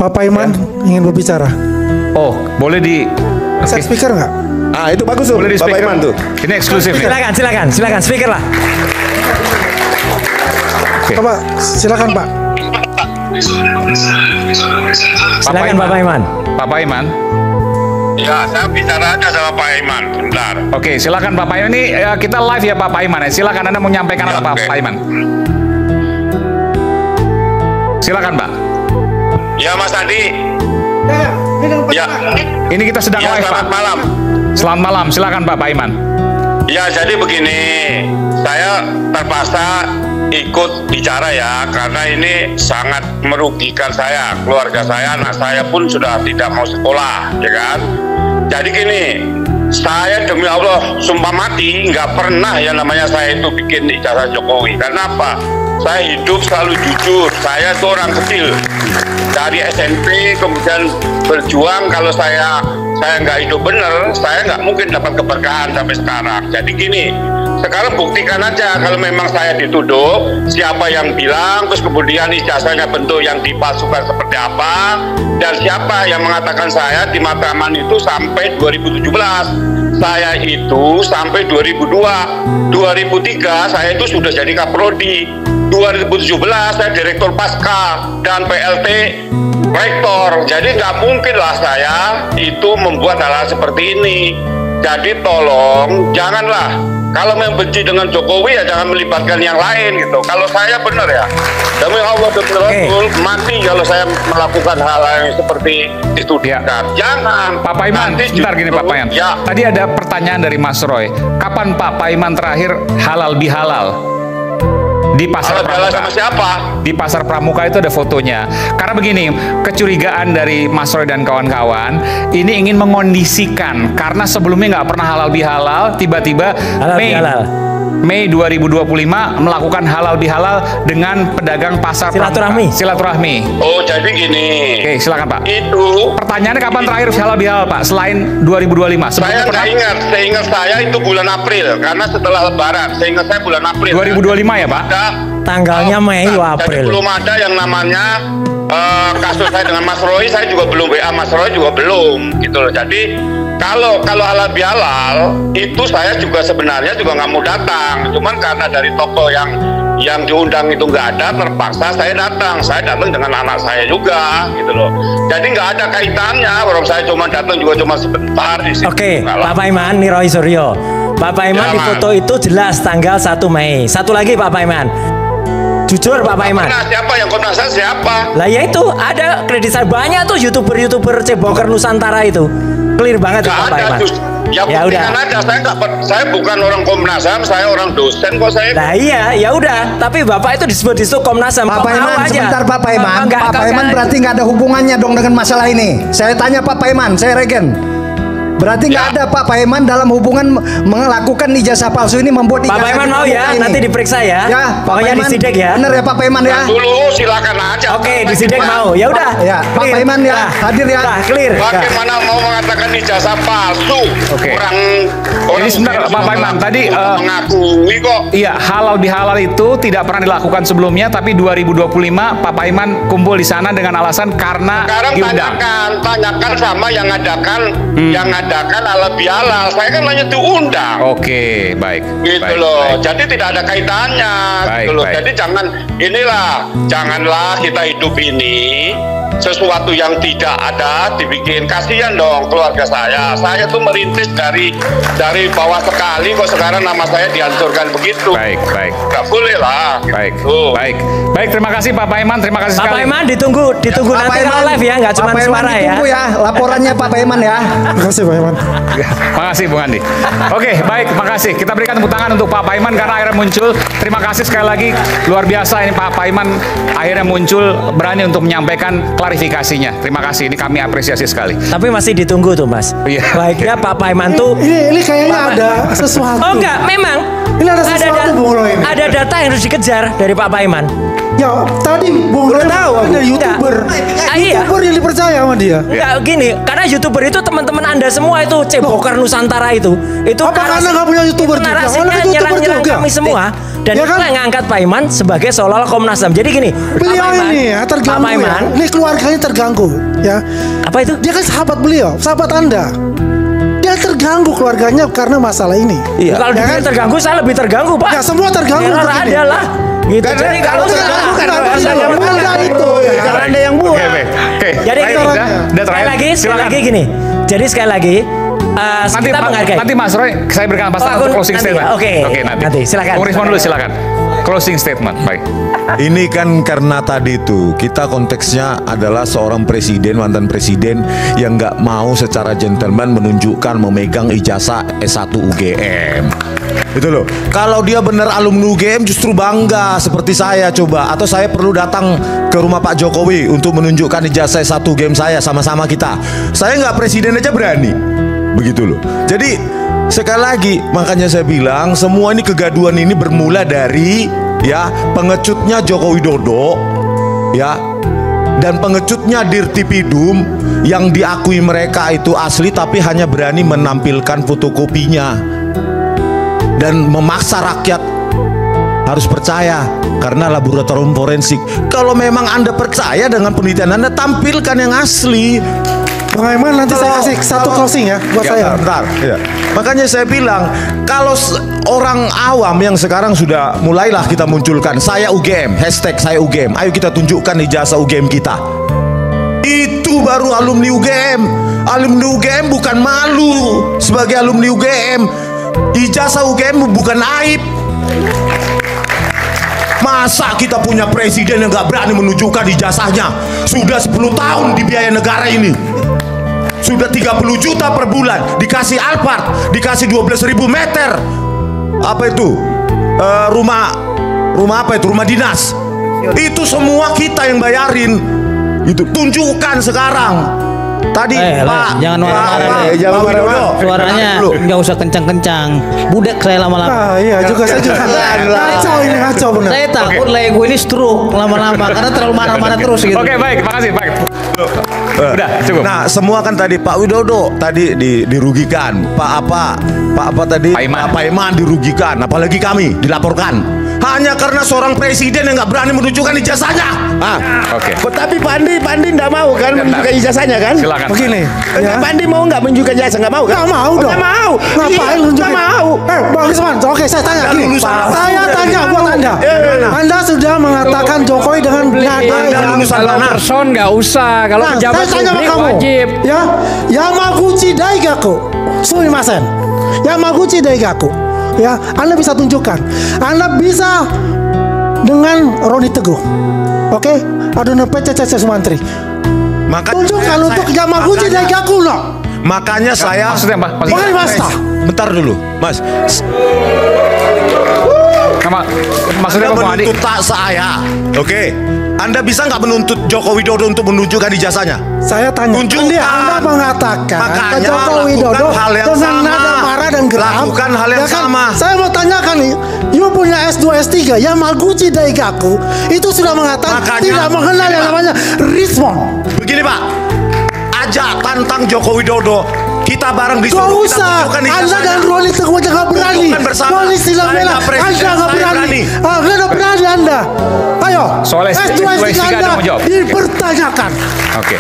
Pak Paiman ingin berbicara. Oh, boleh di Set speaker nggak? Ah, itu bagus tuh, boleh di Pak speaker Paiman tuh. Ini eksklusif nih. Silakan speaker lah. Coba silakan Pak. Silakan Pak Paiman. Pak Paiman. Ya, saya bicara aja sama Pak Paiman, bentar. Oke, silakan Pak Paiman. Ini kita live ya Pak Paiman ya. Silakan Anda mau menyampaikan Ya, apa Pak oke. Paiman. Silakan Pak. Ya, Mas Andi. Ya, Ini kita sedang ya live Pak. selamat malam. Selamat malam. Silakan Pak Paiman. Ya, jadi begini, saya terpaksa ikut bicara ya, karena ini sangat merugikan saya, keluarga saya, anak saya pun sudah tidak mau sekolah, ya kan? Jadi gini, saya demi Allah sumpah mati nggak pernah yang namanya saya itu bikin ijazah Jokowi. Karena apa? Saya hidup selalu jujur. Saya itu orang kecil dari SMP kemudian berjuang. Kalau saya nggak hidup bener, saya nggak mungkin dapat keberkahan sampai sekarang. Jadi gini, sekarang buktikan aja kalau memang saya dituduh, siapa yang bilang, terus kemudian ijazahnya bentuk yang dipalsukan seperti apa, dan siapa yang mengatakan saya di Matraman itu sampai 2017. Saya itu sampai 2002, 2003 saya itu sudah jadi Kaprodi, 2017 saya Direktur Pasca dan PLT Rektor. Jadi nggak mungkin lah saya itu membuat hal-hal seperti ini. Jadi tolong janganlah, kalau membenci dengan Jokowi ya jangan melibatkan yang lain gitu. Kalau saya benar ya, demi Allah betul-betul mati kalau saya melakukan hal yang seperti itu. Ya. Jangan. Pak Paiman, Nanti sebentar gini Pak Paiman. Ya. Tadi ada pertanyaan dari Mas Roy. Kapan Pak Paiman terakhir halal bihalal? Di pasar Halal bihalal Pramuka. sama siapa? Di pasar Pramuka itu ada fotonya. Karena begini, kecurigaan dari Mas Roy dan kawan-kawan ini ingin mengondisikan karena sebelumnya nggak pernah halal bihalal, tiba-tiba Halal bihalal. Mei 2025 melakukan halal bihalal dengan pedagang pasar Silaturahmi. Pramuka. Silaturahmi. Oh, jadi gini. Oke, silakan Pak. Itu Pertanyaannya kapan terakhir halal bihalal Pak? Selain 2025. saya Sebelumnya nggak ingat. Seingat saya itu bulan April karena setelah Lebaran. Seingat saya bulan April. 2025 ya Pak? Ada Tanggalnya Mei, jadi April. belum ada yang namanya kasus saya dengan Mas Roy. Saya juga belum WA Mas Roy juga belum gitu loh. Jadi kalau halal bihalal itu saya juga sebenarnya juga nggak mau datang. Cuman karena dari toko yang diundang itu nggak ada, terpaksa saya datang. Saya datang dengan anak saya juga gitu loh. Jadi nggak ada kaitannya. Orang saya cuma datang juga cuma sebentar di situ. Oke, Nggak lah. Pak Paiman, nih Roy Suryo. Pak Paiman Ya, di Mas. foto itu jelas tanggal 1 Mei. Satu lagi Pak Paiman. Jujur Pak Paiman. Nah, siapa yang Komnas HAM siapa? Lah ya itu ada kredit saya banyak tuh youtuber ceboker Nusantara itu. Clear banget tuh, Nggak Pak ada. Paiman. Ya udah. ada. Saya bukan orang Komnas HAM, saya orang dosen kok saya. Nah iya, ya udah. Tapi Bapak itu disebut Komnas HAM. Pak Kok mau Paiman, aja? sebentar Pak Paiman. Enggak, Pak Paiman berarti nggak ada hubungannya dong dengan masalah ini. Saya tanya Pak Paiman, saya Regen. Berarti nggak ada Pak Paiman dalam hubungan melakukan ijazah palsu ini, membuat Pak ijazah Paiman mau palsu ya, ini. nanti diperiksa ya. Ya, Pak Pokoknya Paiman, disidik ya. Bener ya Pak Paiman ya. Dulu silakan aja. Oke, disidik mau. Ya udah. Ya, Pak clear. Paiman ya, Nah, hadir ya. Nah, clear. Bagaimana mau mengatakan ijazah palsu? Oke. Orang Ini sebentar, Pak Paiman. Tadi, mengakui kok. Iya, halal bihalal itu tidak pernah dilakukan sebelumnya, tapi 2025 Pak Paiman kumpul di sana dengan alasan karena Sekarang diundang. tanyakan sama yang ngadakan halal bihalal. Saya kan hanya diundang. Oke, baik. Gitu baik, loh. baik. Jadi tidak ada kaitannya. Baik, gitu loh. baik. Jadi janganlah kita hidup ini sesuatu yang tidak ada dibikin. Kasihan dong keluarga saya. Saya tuh merintis dari bawah sekali kok sekarang nama saya dihancurkan begitu. Baik, baik. Nggak boleh lah. Baik, Gitu. baik. Baik, terima kasih Pak Paiman, terima kasih Pak sekali. Paiman ditunggu Pak nanti Paiman, live ya, nggak cuma Pak Paiman suara ya. ditunggu ya. Laporannya Pak Paiman ya. Terima kasih Pak Paiman. Makasih Bung Andi. Oke, baik, makasih. Kita berikan tepuk tangan untuk Pak Paiman karena akhirnya muncul. Terima kasih sekali lagi, luar biasa ini Pak Paiman akhirnya muncul berani untuk menyampaikan klarifikasinya. Terima kasih, ini kami apresiasi sekali. Tapi masih ditunggu tuh Mas. Iya. Baiknya Pak Paiman tuh. Ini kayaknya ada sesuatu. Oh enggak, memang. Ini ada sesuatu, Bung Roy ini. Ada data yang harus dikejar dari Pak Paiman. Ya tadi Bung Roy Belum tahu. ada Enggak. YouTuber. Iya. YouTuber yang dipercaya sama dia. Enggak gini, karena YouTuber itu teman-teman Anda semua itu ceboker Nusantara itu. Itu Apa karena nggak punya YouTuber itu juga? narasinya Orang YouTuber nyerang-nyerang juga. kami semua. Dan Ya itu kan? yang ngangkat Pak Iman sebagai seolah-olah Komnas HAM. Jadi gini, Beliau Pak Iman, ini ya terganggu Pak ya. Iman, Ini keluarganya terganggu ya. apa itu? Dia kan sahabat beliau, sahabat Anda. Dia terganggu keluarganya karena masalah ini. Iya. Kalau Ya dia kan? terganggu, saya lebih terganggu, Pak. Ya semua terganggu. Error untuk ini. ada lah. Gitu. Jadi kalau terganggu kan Anda yang buat. Anda itu. Ya. Karena Anda yang buat. Oke, baik. Oke. Jadi Baik, itu, udah sekali terakhir. sekali Silakan. lagi gini. Jadi sekali lagi Nanti, kita menghargai. nanti Mas Roy, saya berikan kesempatan Oh, untuk closing nanti statement. ya? Oke. Nanti, silakan. Bung Rismon dulu, silakan. Closing statement, baik. Ini kan karena tadi itu kita konteksnya adalah seorang presiden, mantan presiden yang nggak mau secara gentleman menunjukkan memegang ijazah S1 UGM. Itu loh. Kalau dia benar alumni UGM justru bangga seperti saya coba. Atau saya perlu datang ke rumah Pak Jokowi untuk menunjukkan ijazah S1 UGM saya, sama-sama kita. Saya nggak presiden aja berani. Begitu loh. Jadi sekali lagi makanya saya bilang semua ini kegaduhan ini bermula dari ya pengecutnya Joko Widodo ya dan pengecutnya Dirtipidum yang diakui mereka itu asli tapi hanya berani menampilkan fotokopinya dan memaksa rakyat harus percaya karena laboratorium forensik. Kalau memang Anda percaya dengan penelitian Anda, tampilkan yang asli. Bang Aiman nanti saya kasih satu closing ya buat saya. Bentar, ya. Makanya saya bilang kalau orang awam yang sekarang sudah mulailah kita munculkan saya UGM, hashtag saya UGM. Ayo kita tunjukkan ijazah UGM kita. Itu baru alumni UGM. Alumni UGM bukan malu sebagai alumni UGM. Ijazah UGM bukan aib. Masa kita punya presiden yang gak berani menunjukkan ijazahnya? Sudah 10 tahun di biaya negara ini. Sudah 30 juta per bulan. Dikasih Alphard, dikasih 12.000 meter. Apa itu? Rumah apa itu? Rumah dinas. Itu semua kita yang bayarin. Itu tunjukkan sekarang. Tadi Pak, jangan marah-marah deh. Pak Widodo. Suaranya nggak usah kencang-kencang. Budek saya lama-lama. Ah iya juga saya juga. Kacau ini kacau benar. Saya takut gue ini stroke lama-lama karena terlalu marah-marah terus gitu. Oke, baik, makasih, baik. Udah, cukup. Nah, semua kan tadi Pak Widodo tadi dirugikan. Pak apa tadi? Pak Iman. Pak Iman dirugikan. Apalagi kami dilaporkan. Hanya karena seorang presiden yang nggak berani menunjukkan ijazahnya. Oke. Tapi Pak Andi nggak mau kan menunjukkan ijazahnya kan? Silakan. Begini. Ya. Pak Andi mau nggak menunjukkan ijazah? Nggak mau kan? Nggak mau dong. Nggak mau. Ngapain Iya, nunjukin? nggak mau. Bang Risman, oke saya tanya Dan gini. lulusan apa? Saya tanya buat Anda. Anda sudah mengatakan Jokowi dengan nada Anda yang lulusan mana? Person nggak usah, kalau Nah, pejabat saya tanya sama publik kamu. wajib. Ya, Yamaguchi Daigaku. Sumimasen. Yamaguchi Daigaku. Ya, Anda bisa tunjukkan. Anda bisa dengan Roni Teguh. Oke? Adono PCC Sumantri. Tunjukkan untuk Yamaguchi Daigaku no. Makanya saya Maksudnya apa? Maksudnya Basta. bentar dulu, Mas. Maksudnya Anda apa, Bung Adi? menuntut tak saya, oke? Anda bisa nggak menuntut Joko Widodo untuk menunjukkan ijazahnya? Saya tanya, Tunjukkan. Anda mengatakan Makanya ke Joko lakukan Widodo hal yang dengan sama. nada marah dan geram. Lakukan hal yang Ya kan? sama. Saya mau tanyakan nih, you punya S2 S3 Yamaguchi Daigaku itu sudah mengatakan Makanya- tidak mengenal yang namanya Rismon. Begini Pak, ajak tantang Joko Widodo. Kita bareng di Gak Solo, kita usah, tunjukkan Anda ijazahnya. dan Roni Teguh aja gak berani. Tunjukkan bersama. Roni silang Saya bela, nggak presiden, Anda gak saya berani. berani. Anda gak berani Anda. Ayo, Soal S2 S2 Anda Anda mau jawab? dipertanyakan. Oke.